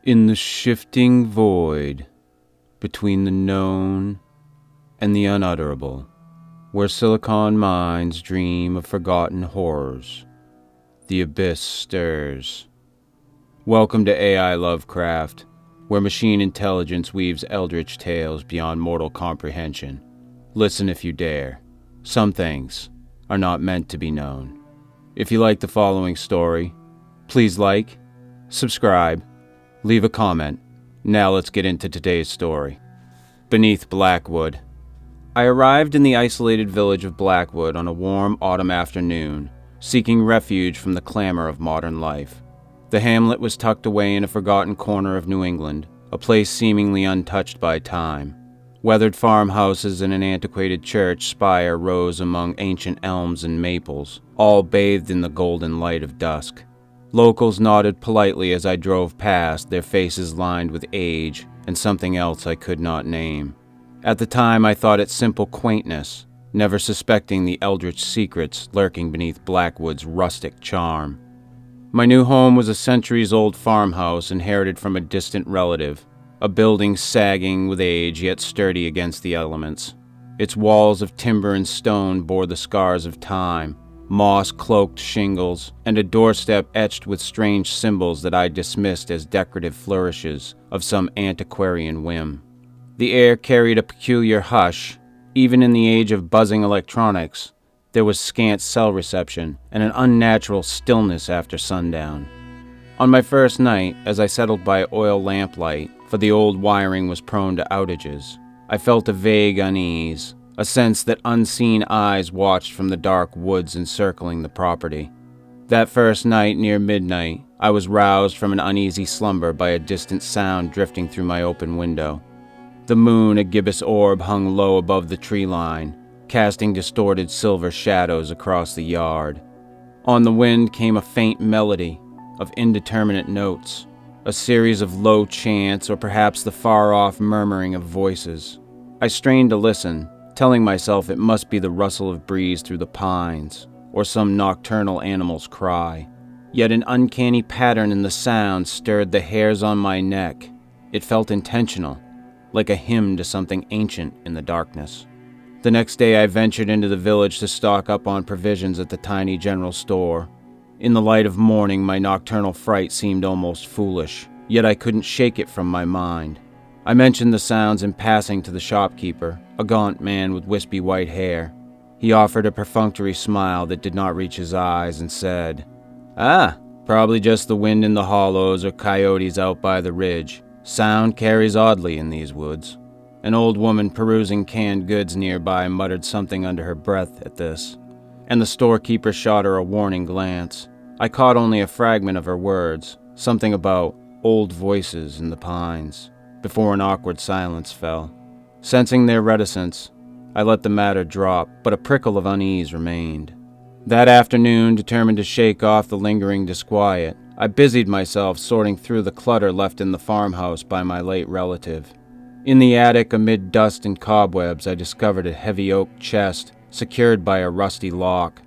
In the shifting void between the known and the unutterable, where silicon minds dream of forgotten horrors, the abyss stirs. Welcome to AI Lovecraft, where machine intelligence weaves eldritch tales beyond mortal comprehension. Listen if you dare. Some things are not meant to be known. If you like the following story, please like, subscribe, leave a comment. Now let's get into today's story. Beneath Blackwood. I arrived in the isolated village of Blackwood on a warm autumn afternoon, seeking refuge from the clamor of modern life. The hamlet was tucked away in a forgotten corner of New England, a place seemingly untouched by time. Weathered farmhouses and an antiquated church spire rose among ancient elms and maples, all bathed in the golden light of dusk. Locals nodded politely as I drove past, their faces lined with age and something else I could not name. At the time, I thought it simple quaintness, never suspecting the eldritch secrets lurking beneath Blackwood's rustic charm. My new home was a centuries-old farmhouse inherited from a distant relative, a building sagging with age yet sturdy against the elements. Its walls of timber and stone bore the scars of time, moss-cloaked shingles, and a doorstep etched with strange symbols that I dismissed as decorative flourishes of some antiquarian whim. The air carried a peculiar hush. Even in the age of buzzing electronics, there was scant cell reception and an unnatural stillness after sundown. On my first night, as I settled by oil lamplight, for the old wiring was prone to outages, I felt a vague unease, a sense that unseen eyes watched from the dark woods encircling the property. That first night near midnight, I was roused from an uneasy slumber by a distant sound drifting through my open window. The moon, a gibbous orb, hung low above the tree line, casting distorted silver shadows across the yard. On the wind came a faint melody of indeterminate notes, a series of low chants, or perhaps the far-off murmuring of voices. I strained to listen, telling myself it must be the rustle of breeze through the pines, or some nocturnal animal's cry. Yet an uncanny pattern in the sound stirred the hairs on my neck. It felt intentional, like a hymn to something ancient in the darkness. The next day I ventured into the village to stock up on provisions at the tiny general store. In the light of morning, my nocturnal fright seemed almost foolish, yet I couldn't shake it from my mind. I mentioned the sounds in passing to the shopkeeper, a gaunt man with wispy white hair. He offered a perfunctory smile that did not reach his eyes and said, Probably just the wind in the hollows or coyotes out by the ridge. Sound carries oddly in these woods." An old woman perusing canned goods nearby muttered something under her breath at this, and the storekeeper shot her a warning glance. I caught only a fragment of her words, something about old voices in the pines, before an awkward silence fell. Sensing their reticence, I let the matter drop, but a prickle of unease remained. That afternoon, determined to shake off the lingering disquiet, I busied myself sorting through the clutter left in the farmhouse by my late relative. In the attic, amid dust and cobwebs, I discovered a heavy oak chest secured by a rusty lock.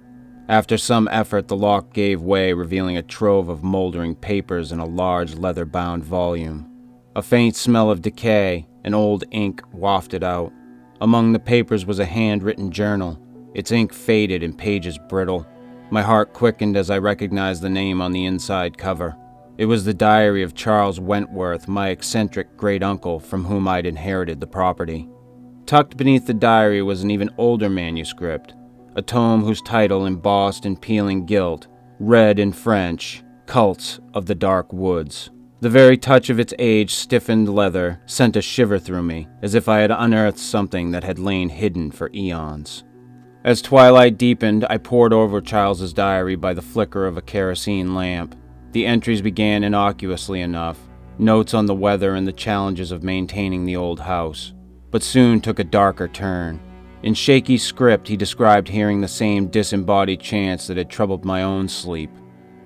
After some effort, the lock gave way, revealing a trove of moldering papers and a large leather-bound volume. A faint smell of decay and old ink wafted out. Among the papers was a handwritten journal, its ink faded and pages brittle. My heart quickened as I recognized the name on the inside cover. It was the diary of Charles Wentworth, my eccentric great-uncle from whom I'd inherited the property. Tucked beneath the diary was an even older manuscript, a tome whose title, embossed in peeling gilt, read in French, Cults of the Dark Woods. The very touch of its age-stiffened leather sent a shiver through me, as if I had unearthed something that had lain hidden for eons. As twilight deepened, I pored over Charles's diary by the flicker of a kerosene lamp. The entries began innocuously enough, notes on the weather and the challenges of maintaining the old house, but soon took a darker turn. In shaky script, he described hearing the same disembodied chants that had troubled my own sleep.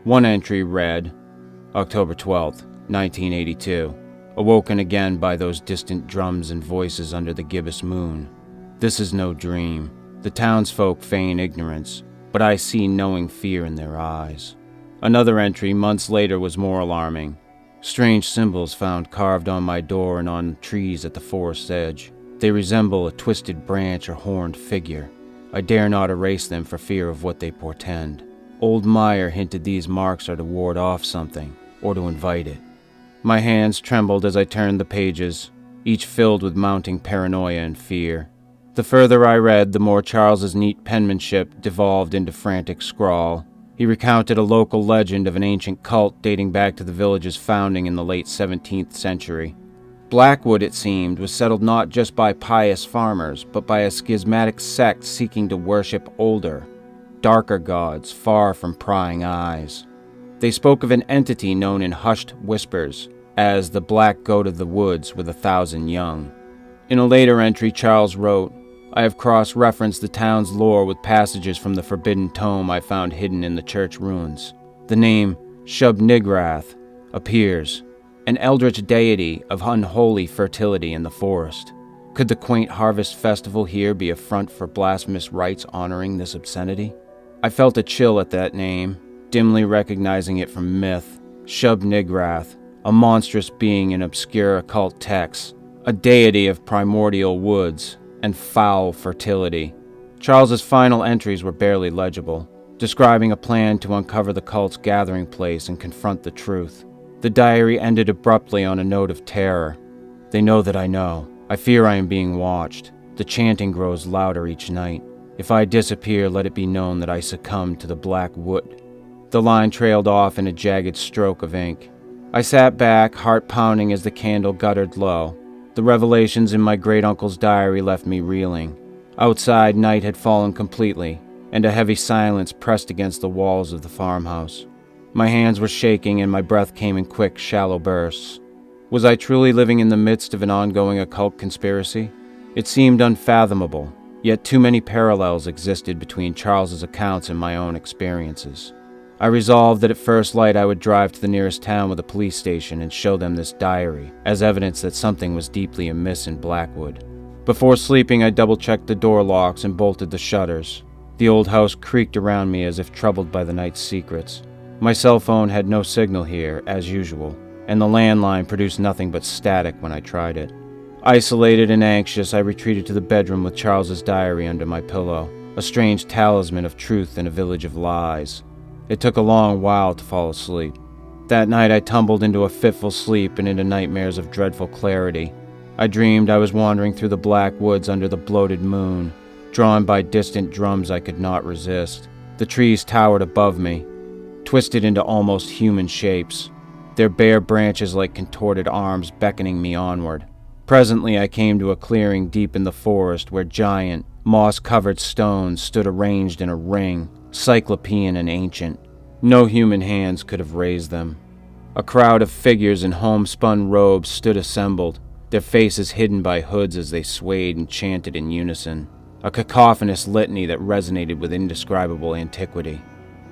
One entry read, October 12th, 1982, awoken again by those distant drums and voices under the gibbous moon. This is no dream. The townsfolk feign ignorance, but I see knowing fear in their eyes. Another entry months later was more alarming. Strange symbols found carved on my door and on trees at the forest's edge. They resemble a twisted branch or horned figure. I dare not erase them for fear of what they portend. Old Meyer hinted these marks are to ward off something, or to invite it. My hands trembled as I turned the pages, each filled with mounting paranoia and fear. The further I read, the more Charles's neat penmanship devolved into frantic scrawl. He recounted a local legend of an ancient cult dating back to the village's founding in the late 17th century. Blackwood, it seemed, was settled not just by pious farmers, but by a schismatic sect seeking to worship older, darker gods far from prying eyes. They spoke of an entity known in hushed whispers as the Black Goat of the Woods with 1,000 young. In a later entry, Charles wrote, "I have cross-referenced the town's lore with passages from the forbidden tome I found hidden in the church ruins. The name Shub-Niggurath appears, an eldritch deity of unholy fertility in the forest. Could the quaint harvest festival here be a front for blasphemous rites honoring this obscenity?" I felt a chill at that name, dimly recognizing it from myth. Shub-Niggurath, a monstrous being in obscure occult texts, a deity of primordial woods and foul fertility. Charles's final entries were barely legible, describing a plan to uncover the cult's gathering place and confront the truth. The diary ended abruptly on a note of terror. "They know that I know. I fear I am being watched. The chanting grows louder each night. If I disappear, let it be known that I succumb to the Blackwood." The line trailed off in a jagged stroke of ink. I sat back, heart pounding as the candle guttered low. The revelations in my great-uncle's diary left me reeling. Outside, night had fallen completely, and a heavy silence pressed against the walls of the farmhouse. My hands were shaking and my breath came in quick, shallow bursts. Was I truly living in the midst of an ongoing occult conspiracy? It seemed unfathomable, yet too many parallels existed between Charles's accounts and my own experiences. I resolved that at first light I would drive to the nearest town with a police station and show them this diary, as evidence that something was deeply amiss in Blackwood. Before sleeping, I double-checked the door locks and bolted the shutters. The old house creaked around me as if troubled by the night's secrets. My cell phone had no signal here, as usual, and the landline produced nothing but static when I tried it. Isolated and anxious, I retreated to the bedroom with Charles's diary under my pillow, a strange talisman of truth in a village of lies. It took a long while to fall asleep. That night I tumbled into a fitful sleep and into nightmares of dreadful clarity. I dreamed I was wandering through the black woods under the bloated moon, drawn by distant drums I could not resist. The trees towered above me, twisted into almost human shapes, their bare branches like contorted arms beckoning me onward. Presently I came to a clearing deep in the forest where giant, moss-covered stones stood arranged in a ring, cyclopean and ancient. No human hands could have raised them. A crowd of figures in homespun robes stood assembled, their faces hidden by hoods as they swayed and chanted in unison, a cacophonous litany that resonated with indescribable antiquity.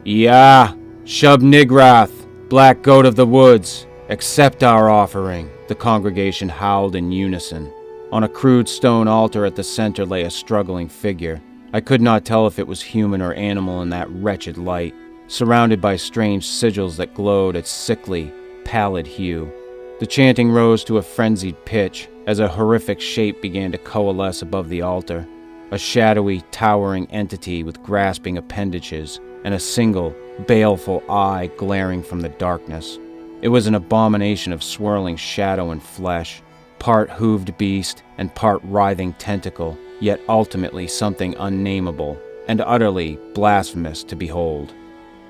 "Yah! Shub-Niggurath, Black Goat of the Woods, accept our offering," the congregation howled in unison. On a crude stone altar at the center lay a struggling figure. I could not tell if it was human or animal in that wretched light, surrounded by strange sigils that glowed a sickly, pallid hue. The chanting rose to a frenzied pitch as a horrific shape began to coalesce above the altar, a shadowy, towering entity with grasping appendages and a single, baleful eye glaring from the darkness. It was an abomination of swirling shadow and flesh, part hooved beast and part writhing tentacle, yet ultimately something unnameable and utterly blasphemous to behold.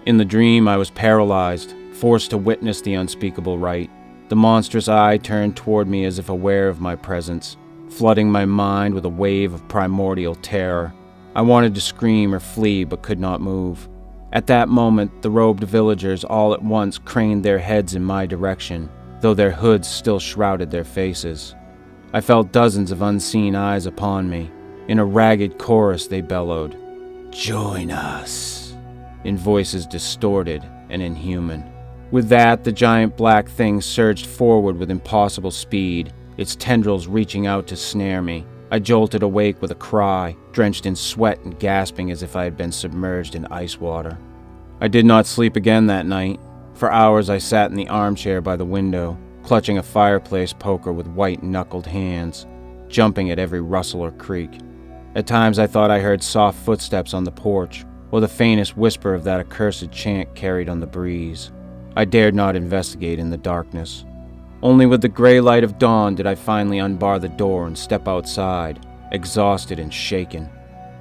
In the dream I was paralyzed, forced to witness the unspeakable rite. The monstrous eye turned toward me as if aware of my presence, flooding my mind with a wave of primordial terror. I wanted to scream or flee but could not move. At that moment, the robed villagers all at once craned their heads in my direction, though their hoods still shrouded their faces. I felt dozens of unseen eyes upon me. In a ragged chorus they bellowed, "Join us," in voices distorted and inhuman. With that, the giant black thing surged forward with impossible speed, its tendrils reaching out to snare me. I jolted awake with a cry, drenched in sweat and gasping as if I had been submerged in ice water. I did not sleep again that night. For hours I sat in the armchair by the window, clutching a fireplace poker with white-knuckled hands, jumping at every rustle or creak. At times I thought I heard soft footsteps on the porch, or the faintest whisper of that accursed chant carried on the breeze. I dared not investigate in the darkness. Only with the gray light of dawn did I finally unbar the door and step outside, exhausted and shaken.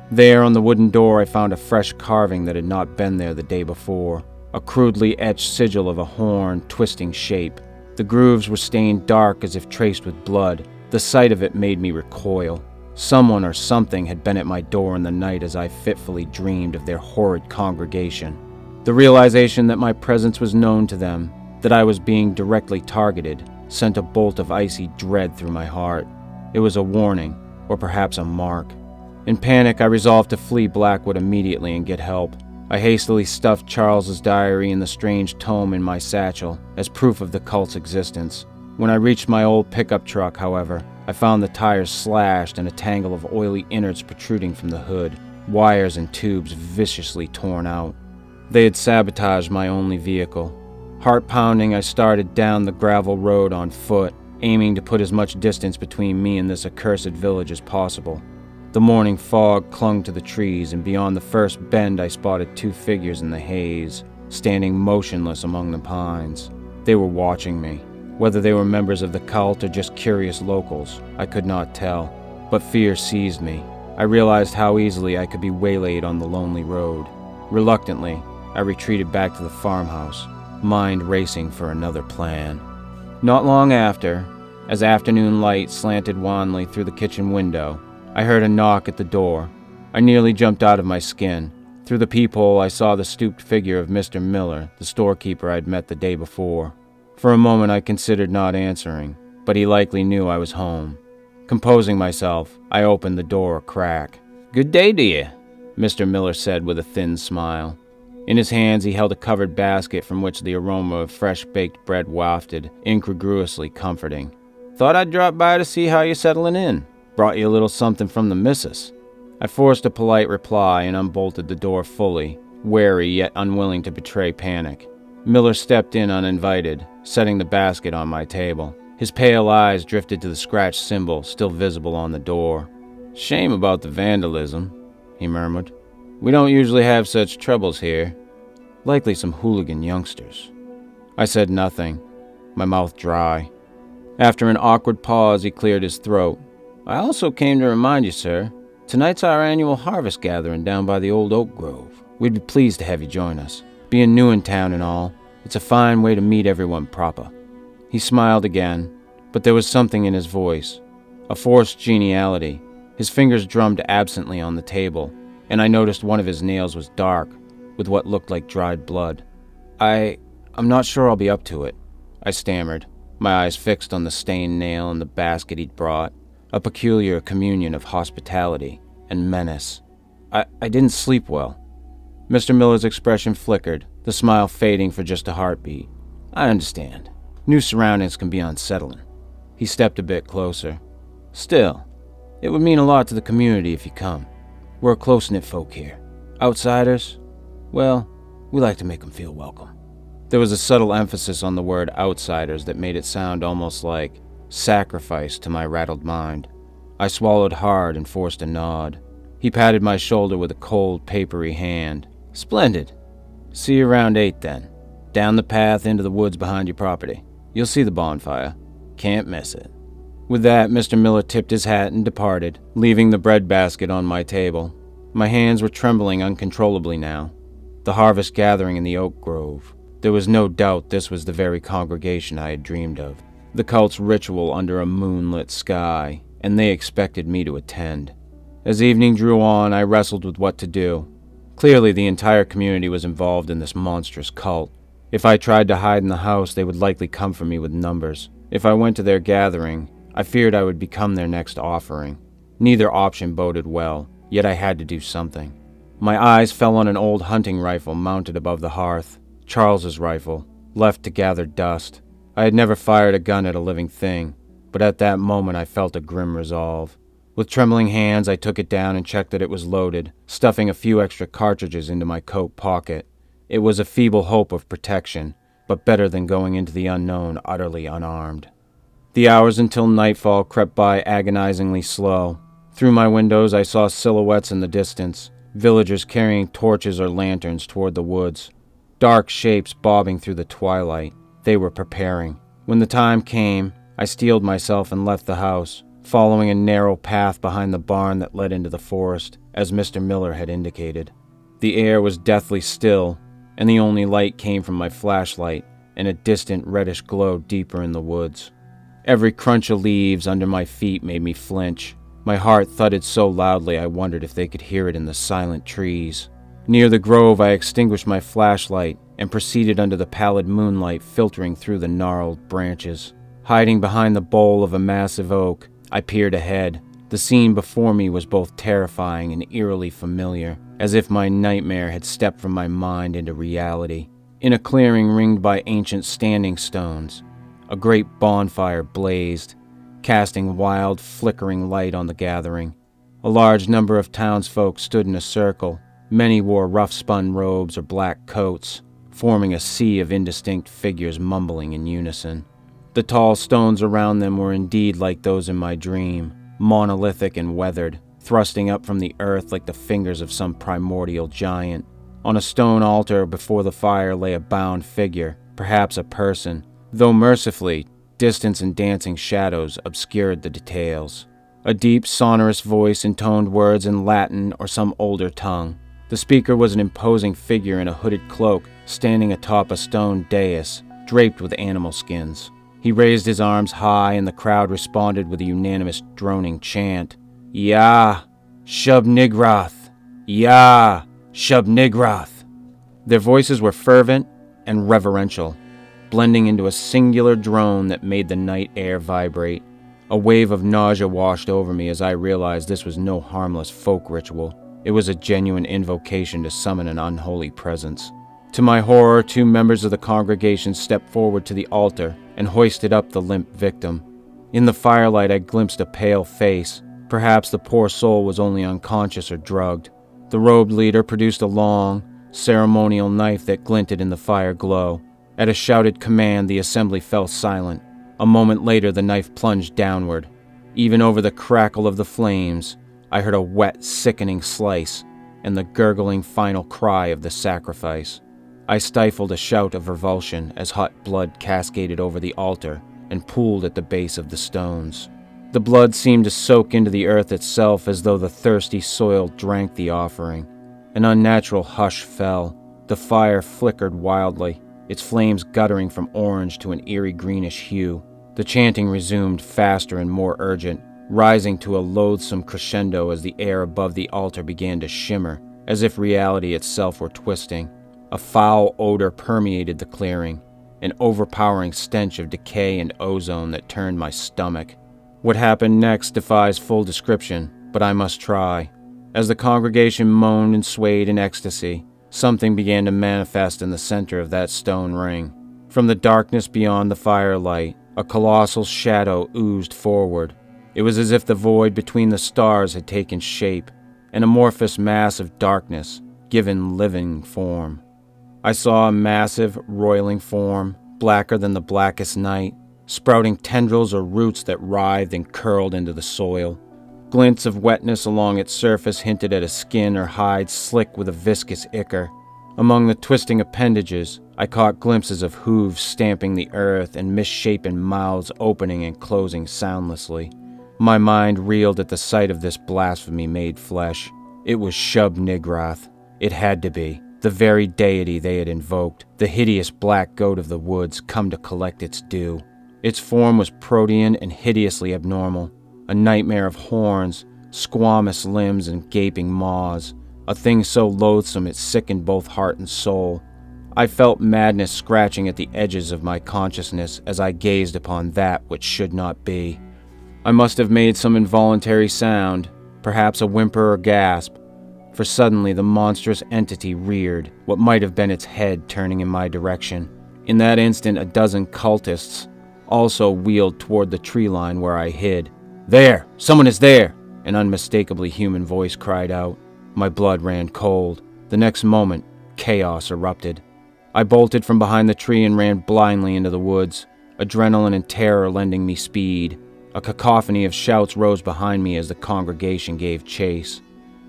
There on the wooden door I found a fresh carving that had not been there the day before, a crudely etched sigil of a horn twisting shape. The grooves were stained dark as if traced with blood. The sight of it made me recoil. Someone or something had been at my door in the night as I fitfully dreamed of their horrid congregation. The realization that my presence was known to them, that I was being directly targeted, sent a bolt of icy dread through my heart. It was a warning, or perhaps a mark. In panic, I resolved to flee Blackwood immediately and get help. I hastily stuffed Charles's diary and the strange tome in my satchel as proof of the cult's existence. When I reached my old pickup truck, however, I found the tires slashed and a tangle of oily innards protruding from the hood, wires and tubes viciously torn out. They had sabotaged my only vehicle. Heart-pounding, I started down the gravel road on foot, aiming to put as much distance between me and this accursed village as possible. The morning fog clung to the trees, and beyond the first bend I spotted two figures in the haze, standing motionless among the pines. They were watching me. Whether they were members of the cult or just curious locals, I could not tell, but fear seized me. I realized how easily I could be waylaid on the lonely road. Reluctantly, I retreated back to the farmhouse, mind racing for another plan. Not long after, as afternoon light slanted wanly through the kitchen window, I heard a knock at the door. I nearly jumped out of my skin. Through the peephole, I saw the stooped figure of Mr. Miller, the storekeeper I'd met the day before. For a moment I considered not answering, but he likely knew I was home. Composing myself, I opened the door a crack. "Good day to you," Mr. Miller said with a thin smile. In his hands he held a covered basket from which the aroma of fresh-baked bread wafted, incongruously comforting. "Thought I'd drop by to see how you're settling in. Brought you a little something from the missus." I forced a polite reply and unbolted the door fully, wary yet unwilling to betray panic. Miller stepped in uninvited, setting the basket on my table. His pale eyes drifted to the scratched symbol still visible on the door. "Shame about the vandalism," he murmured. "We don't usually have such troubles here. Likely some hooligan youngsters." I said nothing, my mouth dry. After an awkward pause, he cleared his throat. "I also came to remind you, sir, tonight's our annual harvest gathering down by the old oak grove. We'd be pleased to have you join us. Being new in town and all, it's a fine way to meet everyone proper." He smiled again, but there was something in his voice, a forced geniality. His fingers drummed absently on the table, and I noticed one of his nails was dark, with what looked like dried blood. I'm not sure I'll be up to it," I stammered, my eyes fixed on the stained nail and the basket he'd brought, a peculiar communion of hospitality and menace. I didn't sleep well." Mr. Miller's expression flickered, the smile fading for just a heartbeat. "I understand. New surroundings can be unsettling." He stepped a bit closer. "Still, it would mean a lot to the community if you come. We're a close-knit folk here. Outsiders, well, we like to make them feel welcome." There was a subtle emphasis on the word outsiders that made it sound almost like sacrifice to my rattled mind. I swallowed hard and forced a nod. He patted my shoulder with a cold, papery hand. "Splendid. See you around 8 then. Down the path into the woods behind your property. You'll see the bonfire. Can't miss it." With that, Mr. Miller tipped his hat and departed, leaving the bread basket on my table. My hands were trembling uncontrollably now. The harvest gathering in the oak grove. There was no doubt this was the very congregation I had dreamed of. The cult's ritual under a moonlit sky, and they expected me to attend. As evening drew on, I wrestled with what to do. Clearly, the entire community was involved in this monstrous cult. If I tried to hide in the house, they would likely come for me with numbers. If I went to their gathering, I feared I would become their next offering. Neither option boded well, yet I had to do something. My eyes fell on an old hunting rifle mounted above the hearth. Charles's rifle, left to gather dust. I had never fired a gun at a living thing, but at that moment I felt a grim resolve. With trembling hands, I took it down and checked that it was loaded, stuffing a few extra cartridges into my coat pocket. It was a feeble hope of protection, but better than going into the unknown utterly unarmed. The hours until nightfall crept by agonizingly slow. Through my windows I saw silhouettes in the distance, villagers carrying torches or lanterns toward the woods. Dark shapes bobbing through the twilight. They were preparing. When the time came, I steeled myself and left the house, following a narrow path behind the barn that led into the forest, as Mr. Miller had indicated. The air was deathly still, and the only light came from my flashlight and a distant reddish glow deeper in the woods. Every crunch of leaves under my feet made me flinch. My heart thudded so loudly I wondered if they could hear it in the silent trees. Near the grove I extinguished my flashlight and proceeded under the pallid moonlight filtering through the gnarled branches. Hiding behind the bole of a massive oak, I peered ahead. The scene before me was both terrifying and eerily familiar, as if my nightmare had stepped from my mind into reality. In a clearing ringed by ancient standing stones, a great bonfire blazed, casting wild, flickering light on the gathering. A large number of townsfolk stood in a circle. Many wore rough-spun robes or black coats, forming a sea of indistinct figures mumbling in unison. The tall stones around them were indeed like those in my dream, monolithic and weathered, thrusting up from the earth like the fingers of some primordial giant. On a stone altar before the fire lay a bound figure, perhaps a person, though mercifully, distance and dancing shadows obscured the details. A deep, sonorous voice intoned words in Latin or some older tongue. The speaker was an imposing figure in a hooded cloak, standing atop a stone dais, draped with animal skins. He raised his arms high, and the crowd responded with a unanimous droning chant. Yah! Shub-Niggurath! Yah! Shub-Niggurath! Their voices were fervent and reverential, blending into a singular drone that made the night air vibrate. A wave of nausea washed over me as I realized this was no harmless folk ritual. It was a genuine invocation to summon an unholy presence. To my horror, 2 members of the congregation stepped forward to the altar and hoisted up the limp victim. In the firelight I glimpsed a pale face. Perhaps the poor soul was only unconscious or drugged. The robed leader produced a long, ceremonial knife that glinted in the fire glow. At a shouted command, the assembly fell silent. A moment later, the knife plunged downward. Even over the crackle of the flames, I heard a wet, sickening slice and the gurgling final cry of the sacrifice. I stifled a shout of revulsion as hot blood cascaded over the altar and pooled at the base of the stones. The blood seemed to soak into the earth itself as though the thirsty soil drank the offering. An unnatural hush fell. The fire flickered wildly, its flames guttering from orange to an eerie greenish hue. The chanting resumed, faster and more urgent, rising to a loathsome crescendo as the air above the altar began to shimmer, as if reality itself were twisting. A foul odor permeated the clearing, an overpowering stench of decay and ozone that turned my stomach. What happened next defies full description, but I must try. As the congregation moaned and swayed in ecstasy, something began to manifest in the center of that stone ring. From the darkness beyond the firelight, a colossal shadow oozed forward. It was as if the void between the stars had taken shape, an amorphous mass of darkness, given living form. I saw a massive, roiling form, blacker than the blackest night, sprouting tendrils or roots that writhed and curled into the soil. Glints of wetness along its surface hinted at a skin or hide slick with a viscous ichor. Among the twisting appendages, I caught glimpses of hooves stamping the earth and misshapen mouths opening and closing soundlessly. My mind reeled at the sight of this blasphemy made flesh. It was Shub-Niggurath. It had to be. The very deity they had invoked, the hideous black goat of the woods, come to collect its due. Its form was protean and hideously abnormal, a nightmare of horns, squamous limbs, and gaping maws, a thing so loathsome it sickened both heart and soul. I felt madness scratching at the edges of my consciousness as I gazed upon that which should not be. I must have made some involuntary sound, perhaps a whimper or gasp, for suddenly the monstrous entity reared, what might have been its head turning in my direction. In that instant, a dozen cultists also wheeled toward the tree line where I hid. "There! Someone is there!" an unmistakably human voice cried out. My blood ran cold. The next moment, chaos erupted. I bolted from behind the tree and ran blindly into the woods, adrenaline and terror lending me speed. A cacophony of shouts rose behind me as the congregation gave chase.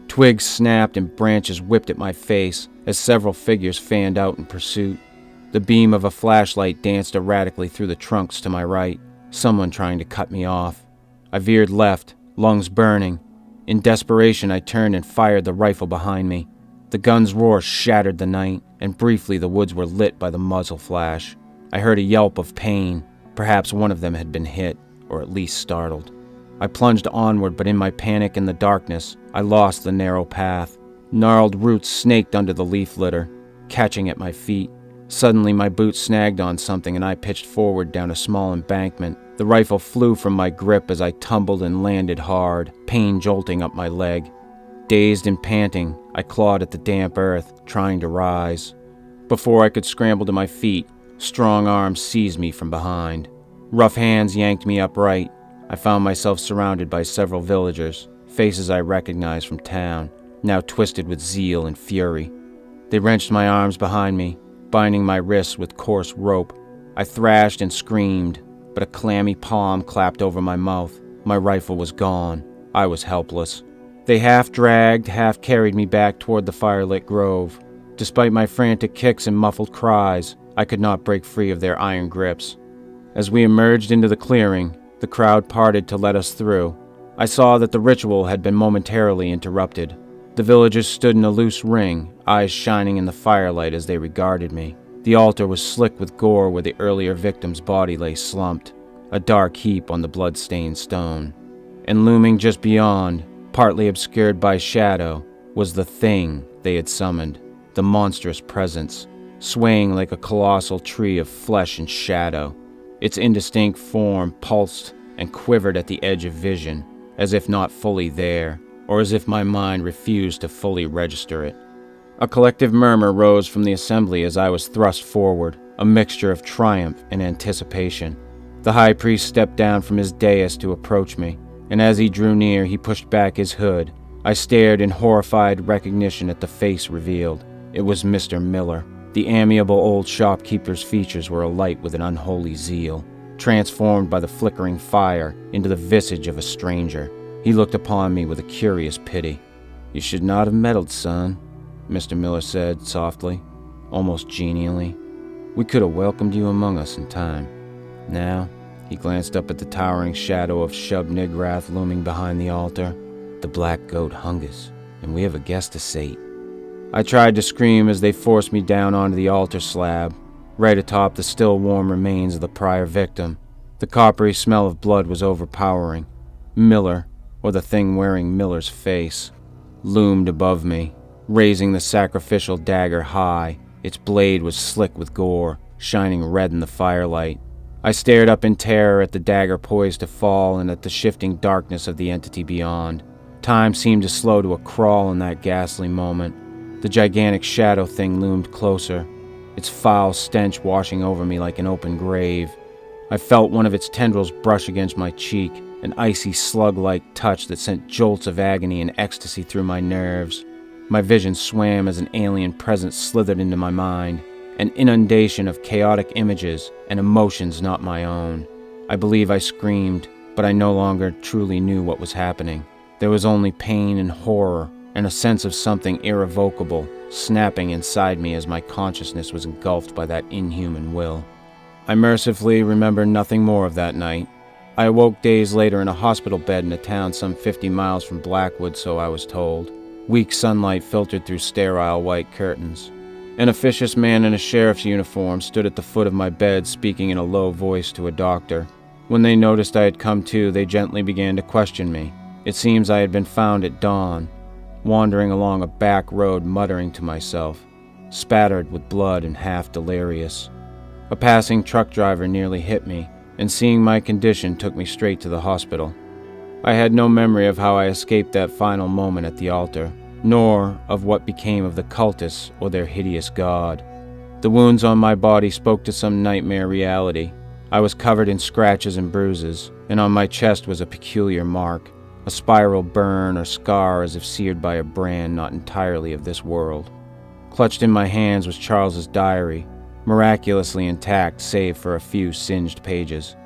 Twigs snapped and branches whipped at my face as several figures fanned out in pursuit. The beam of a flashlight danced erratically through the trunks to my right, someone trying to cut me off. I veered left, lungs burning. In desperation, I turned and fired the rifle behind me. The gun's roar shattered the night, and briefly the woods were lit by the muzzle flash. I heard a yelp of pain. Perhaps one of them had been hit, or at least startled. I plunged onward, but in my panic and the darkness, I lost the narrow path. Gnarled roots snaked under the leaf litter, catching at my feet. Suddenly my boot snagged on something and I pitched forward down a small embankment. The rifle flew from my grip as I tumbled and landed hard, pain jolting up my leg. Dazed and panting, I clawed at the damp earth, trying to rise. Before I could scramble to my feet, strong arms seized me from behind. Rough hands yanked me upright. I found myself surrounded by several villagers, faces I recognized from town, now twisted with zeal and fury. They wrenched my arms behind me, binding my wrists with coarse rope. I thrashed and screamed, but a clammy palm clapped over my mouth. My rifle was gone. I was helpless. They half dragged, half carried me back toward the firelit grove. Despite my frantic kicks and muffled cries, I could not break free of their iron grips. As we emerged into the clearing, the crowd parted to let us through. I saw that the ritual had been momentarily interrupted. The villagers stood in a loose ring, eyes shining in the firelight as they regarded me. The altar was slick with gore where the earlier victim's body lay slumped, a dark heap on the blood-stained stone. And looming just beyond, partly obscured by shadow, was the thing they had summoned, the monstrous presence, swaying like a colossal tree of flesh and shadow. Its indistinct form pulsed and quivered at the edge of vision, as if not fully there, or as if my mind refused to fully register it. A collective murmur rose from the assembly as I was thrust forward, a mixture of triumph and anticipation. The high priest stepped down from his dais to approach me, and as he drew near, he pushed back his hood. I stared in horrified recognition at the face revealed. It was Mr. Miller. The amiable old shopkeeper's features were alight with an unholy zeal, transformed by the flickering fire into the visage of a stranger. He looked upon me with a curious pity. "You should not have meddled, son," Mr. Miller said softly, almost genially. "We could have welcomed you among us in time. Now," he glanced up at the towering shadow of Shub-Niggurath looming behind the altar, "the black goat hungers, and we have a guest to sate." I tried to scream as they forced me down onto the altar slab, right atop the still warm remains of the prior victim. The coppery smell of blood was overpowering. Miller, or the thing wearing Miller's face, loomed above me, raising the sacrificial dagger high. Its blade was slick with gore, shining red in the firelight. I stared up in terror at the dagger poised to fall and at the shifting darkness of the entity beyond. Time seemed to slow to a crawl in that ghastly moment. The gigantic shadow thing loomed closer, its foul stench washing over me like an open grave. I felt one of its tendrils brush against my cheek, an icy slug-like touch that sent jolts of agony and ecstasy through my nerves. My vision swam as an alien presence slithered into my mind, an inundation of chaotic images and emotions not my own. I believe I screamed, but I no longer truly knew what was happening. There was only pain and horror, and a sense of something irrevocable snapping inside me as my consciousness was engulfed by that inhuman will. I mercifully remember nothing more of that night. I awoke days later in a hospital bed in a town some 50 miles from Blackwood, so I was told. Weak sunlight filtered through sterile white curtains. An officious man in a sheriff's uniform stood at the foot of my bed speaking in a low voice to a doctor. When they noticed I had come to, they gently began to question me. It seems I had been found at dawn, wandering along a back road muttering to myself, spattered with blood and half delirious. A passing truck driver nearly hit me, and seeing my condition took me straight to the hospital. I had no memory of how I escaped that final moment at the altar, nor of what became of the cultists or their hideous god. The wounds on my body spoke to some nightmare reality. I was covered in scratches and bruises, and on my chest was a peculiar mark, a spiral burn or scar as if seared by a brand not entirely of this world. Clutched in my hands was Charles's diary, miraculously intact save for a few singed pages.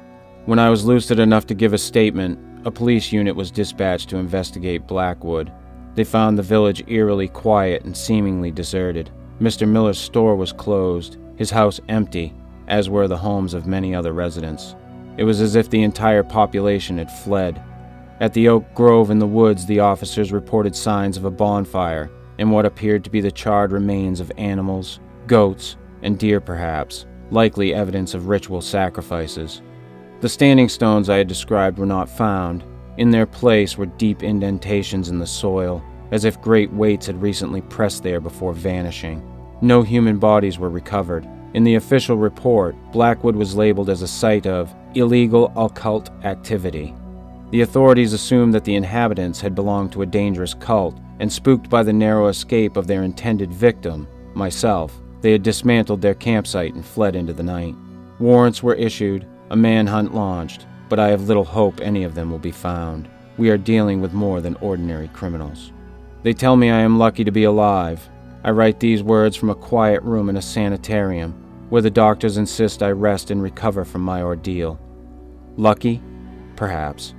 When I was lucid enough to give a statement, a police unit was dispatched to investigate Blackwood. They found the village eerily quiet and seemingly deserted. Mr. Miller's store was closed, his house empty, as were the homes of many other residents. It was as if the entire population had fled. At the oak grove in the woods, the officers reported signs of a bonfire and what appeared to be the charred remains of animals, goats, and deer perhaps, likely evidence of ritual sacrifices. The standing stones I had described were not found. In their place were deep indentations in the soil, as if great weights had recently pressed there before vanishing. No human bodies were recovered. In the official report, Blackwood was labeled as a site of illegal occult activity. The authorities assumed that the inhabitants had belonged to a dangerous cult, and spooked by the narrow escape of their intended victim, myself, they had dismantled their campsite and fled into the night. Warrants were issued, a manhunt launched, but I have little hope any of them will be found. We are dealing with more than ordinary criminals. They tell me I am lucky to be alive. I write these words from a quiet room in a sanitarium, where the doctors insist I rest and recover from my ordeal. Lucky? Perhaps.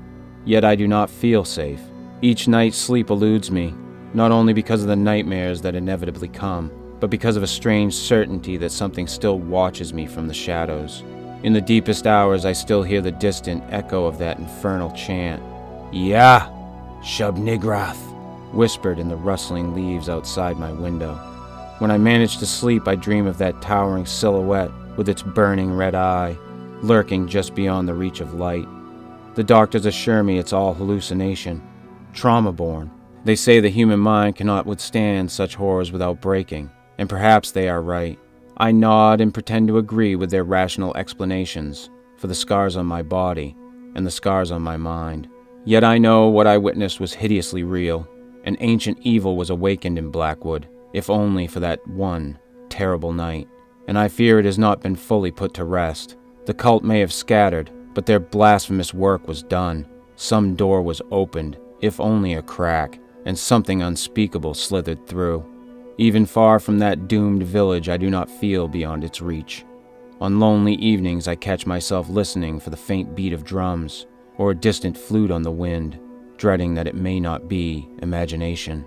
Yet I do not feel safe. Each night sleep eludes me, not only because of the nightmares that inevitably come, but because of a strange certainty that something still watches me from the shadows. In the deepest hours, I still hear the distant echo of that infernal chant. "Yeah, Shub-Niggurath," whispered in the rustling leaves outside my window. When I manage to sleep, I dream of that towering silhouette with its burning red eye, lurking just beyond the reach of light. The doctors assure me it's all hallucination, trauma-born. They say the human mind cannot withstand such horrors without breaking, and perhaps they are right. I nod and pretend to agree with their rational explanations for the scars on my body and the scars on my mind. Yet I know what I witnessed was hideously real. An ancient evil was awakened in Blackwood, if only for that one terrible night, and I fear it has not been fully put to rest. The cult may have scattered, but their blasphemous work was done. Some door was opened, if only a crack, and something unspeakable slithered through. Even far from that doomed village, I do not feel beyond its reach. On lonely evenings, I catch myself listening for the faint beat of drums, or a distant flute on the wind, dreading that it may not be imagination.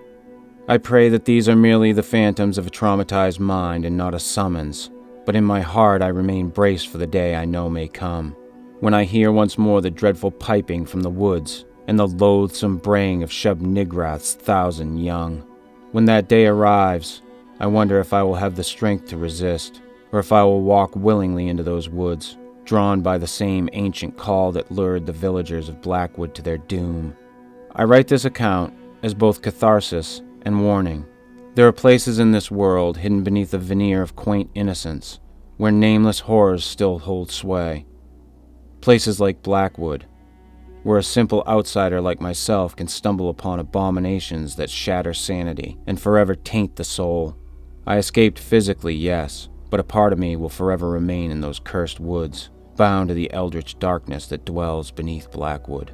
I pray that these are merely the phantoms of a traumatized mind and not a summons, but in my heart I remain braced for the day I know may come, when I hear once more the dreadful piping from the woods and the loathsome braying of Shub-Niggurath's 1,000 young. When that day arrives, I wonder if I will have the strength to resist, or if I will walk willingly into those woods, drawn by the same ancient call that lured the villagers of Blackwood to their doom. I write this account as both catharsis and warning. There are places in this world hidden beneath a veneer of quaint innocence, where nameless horrors still hold sway. Places like Blackwood, where a simple outsider like myself can stumble upon abominations that shatter sanity and forever taint the soul. I escaped physically, yes, but a part of me will forever remain in those cursed woods, bound to the eldritch darkness that dwells beneath Blackwood.